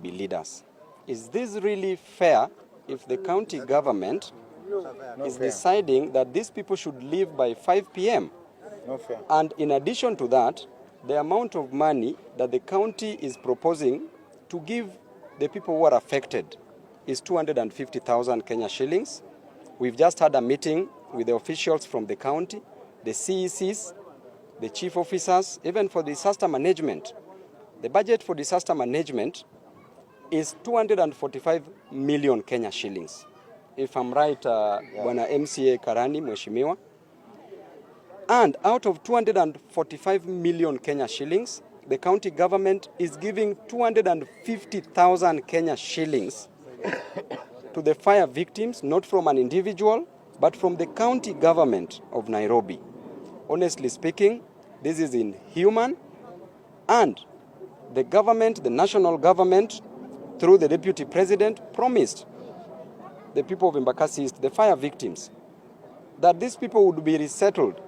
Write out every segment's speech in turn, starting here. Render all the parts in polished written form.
be leaders. Is this really fair if the county government is deciding that these people should leave by 5 p.m.? No fair. And in addition to that, the amount of money that the county is proposing to give the people who are affected is 250,000 Kenya shillings. We've just had a meeting with the officials from the county, the CECs, the chief officers, even for disaster management. The budget for disaster management is 245 million Kenya shillings. If I'm right, Bwana MCA Karani, Mheshimiwa. And out of 245 million Kenya shillings, the county government is giving 250,000 Kenya shillings to the fire victims, not from an individual, but from the county government of Nairobi. Honestly speaking, this is inhuman, and the government, the national government, through the deputy president, promised the people of Embakasi East, the fire victims, that these people would be resettled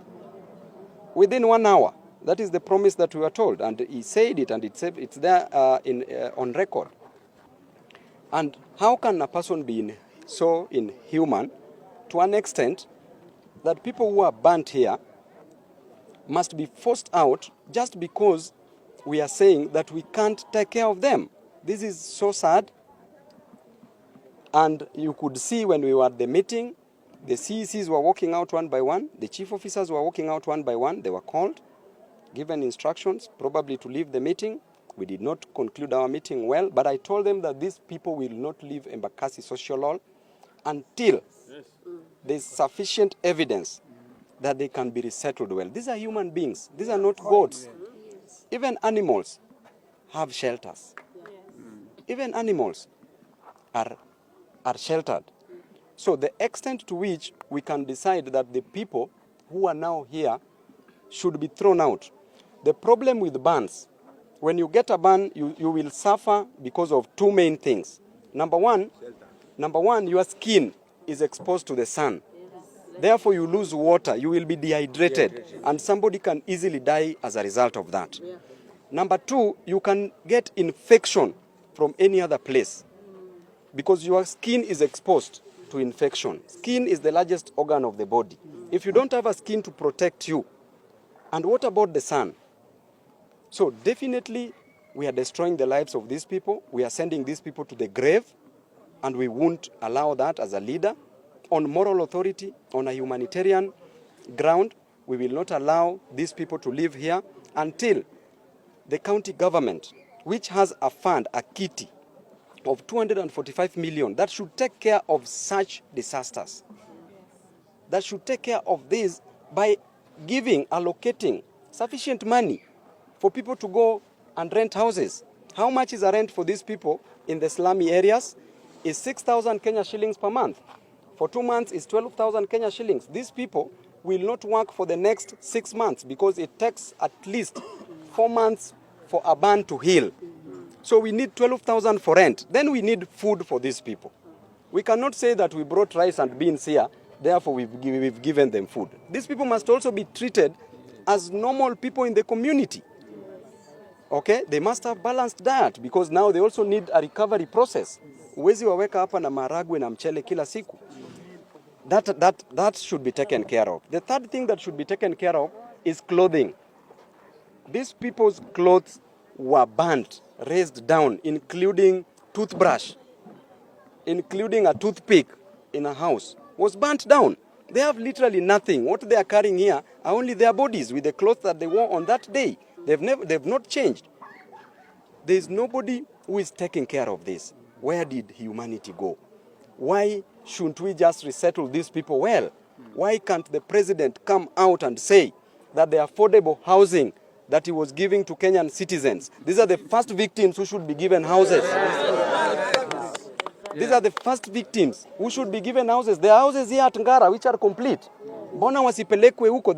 within 1 hour. That is the promise that we were told, and he said it, and it's there on record. And how can a person be so inhuman to an extent that people who are burnt here must be forced out just because we are saying that we can't take care of them? This is so sad. And you could see when we were at the meeting, the CECs were walking out one by one. The chief officers were walking out one by one. They were called, given instructions, probably to leave the meeting. We did not conclude our meeting well, but I told them that these people will not leave Embakasi Social Hall until there's sufficient evidence that they can be resettled well. These are human beings. These are not goats. Even animals have shelters. Even animals are sheltered. So the extent to which we can decide that the people who are now here should be thrown out. The problem with bans, when you get a ban, you will suffer because of two main things. Number one, your skin is exposed to the sun. Therefore, you lose water, you will be dehydrated, and somebody can easily die as a result of that. Number two, you can get infection from any other place because your skin is exposed to infection. Skin is the largest organ of the body. If you don't have a skin to protect you, and what about the sun? So definitely, we are destroying the lives of these people. We are sending these people to the grave, and we won't allow that as a leader. On moral authority, on a humanitarian ground, we will not allow these people to live here until the county government, which has a fund, a kitty of 245 million, that should take care of such disasters. That should take care of this by allocating sufficient money for people to go and rent houses. How much is a rent for these people in the slummy areas? Is 6,000 Kenya shillings per month. For 2 months is 12,000 Kenya shillings. These people will not work for the next 6 months because it takes at least 4 months for a burn to heal. So we need 12,000 for rent. Then we need food for these people. We cannot say that we brought rice and beans here, therefore we've given them food. These people must also be treated as normal people in the community. Okay? They must have balanced diet because now they also need a recovery process. Uwezi waweka hapa na maragwe na mchele kila siku. That should be taken care of. The third thing that should be taken care of is clothing. These people's clothes were burnt, raised down, including toothbrush, including a toothpick in a house, was burnt down. They have literally nothing. What they are carrying here are only their bodies with the clothes that they wore on that day. They've not changed. There is nobody who is taking care of this. Where did humanity go? Why shouldn't we just resettle these people well? Why can't the president come out and say that the affordable housing that he was giving to Kenyan citizens, these are the first victims who should be given houses. These are the first victims who should be given houses. There are houses here at Ngara which are complete. Mbona wasipelekwe huko?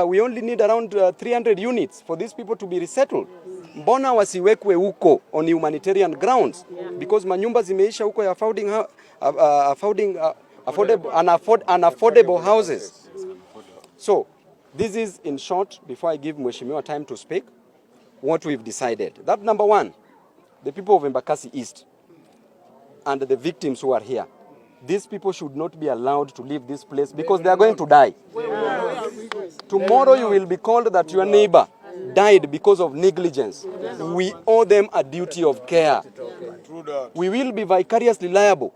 We only need around 300 units for these people to be resettled. Mbona wasiwekwe huko on humanitarian grounds? Because manyumba zimeisha huko ya unaffordable houses. So, this is in short, before I give Mheshimiwa time to speak, what we've decided. That number one, the people of Embakasi East and the victims who are here, these people should not be allowed to leave this place because they are going to die. Tomorrow you will be called that your neighbor died because of negligence. We owe them a duty of care. We will be vicariously liable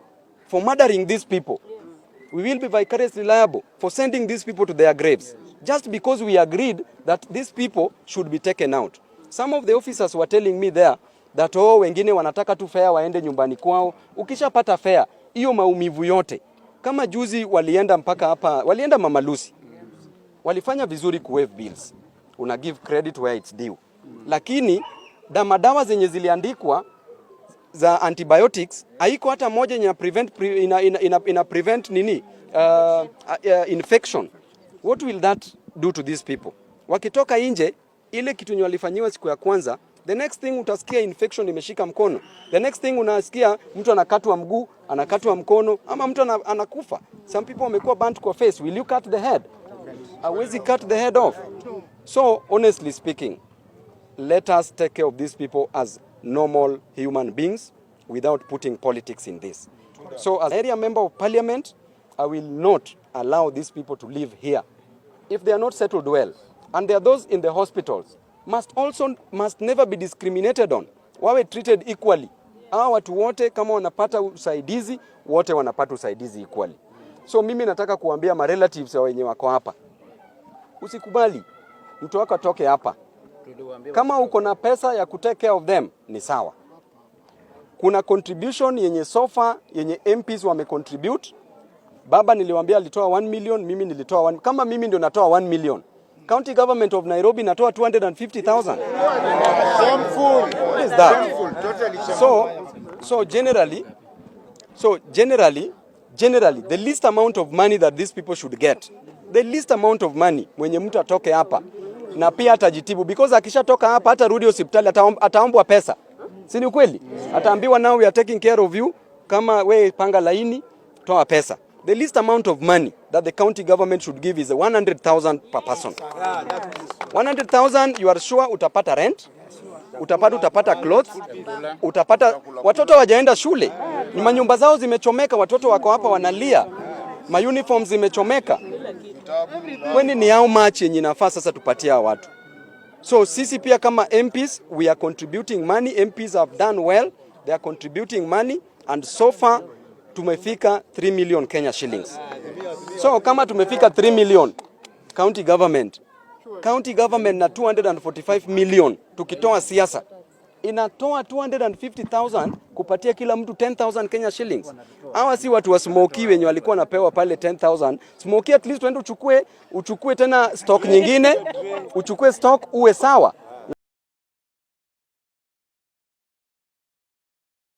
for murdering these people. We will be vicariously liable for sending these people to their graves. Just because we agreed that these people should be taken out. Some of the officers were telling me there that wengine wanataka tu fare waende nyumbani kwao. Ukishapata fare, hiyo maumivu yote. Kama juzi walienda mpaka hapa, walienda Mama Lucy. Walifanya vizuri kuwaive bills. Una give credit where it's due. Lakini madawa zenye ziliandikwa za antibiotics haiko hata moja ina prevent nini infection. What will that do to these people? Wakitoka nje ile kitu yenye walifanyiwa siku ya kwanza, the next thing utasikia infection imeshika mkono. The next thing unasikia mtu anakatwa mguu, anakatwa mkono, ama mtu anakufa. Some people wamekuwa burnt kwa face. Will you cut the head? Hawezi cut the head off. So honestly speaking, let us take care of these people as normal human beings without putting politics in this. So as area member of parliament, I will not allow these people to live here. If they are not settled well, and there are those in the hospitals, must never be discriminated on. Wawe treated equally. Hawa watu wote kama wanapata usaidizi, wote wanapata usaidizi equally. So mimi nataka kuambia ma relatives wa wenye wako hapa. Usikubali mtu wako atoke hapa. Kama uko na pesa ya kutake care of them, ni sawa. Kuna contribution yenye sofa, yenye MPs wamecontribute. Baba niliwaambia alitoa 1 million, mimi nilitoa 1. Kama mimi ndio natoa 1 million. County government of Nairobi natoa 250,000. Shameful. What is that? So generally, the least amount of money that these people should get, the least amount of money mwenye mtu atoke hapa na pia atajitibu, because akishatoka hapa hata rudi hospitali ataombwa pesa. Si ni kweli? Ataambiwa now we are taking care of you, kama we panga laini toa pesa. The least amount of money that the county government should give is 100,000 per person. 100,000, you are sure utapata rent, utapata clothes, utapata watoto wajaenda shule. Ni manyumba zao zimechomeka, watoto wako hapa wanalia. Ma uniforms zimechomeka. Kwani ni how much yenye nafaa sasa tupatia watu? So sisi pia kama MPs, we are contributing money. MPs have done well. They are contributing money, and so far tumefika 3 million Kenya shillings. So kama tumefika 3 million, county government na 245 million tukitoa siasa, inatoa 250,000 kupatia kila mtu 10,000 Kenya shillings. Hawa si watu wa smoky wenye walikuwa napewa pale 10,000. Smoky at least uende uchukue tena stock nyingine, uchukue stock uwe sawa.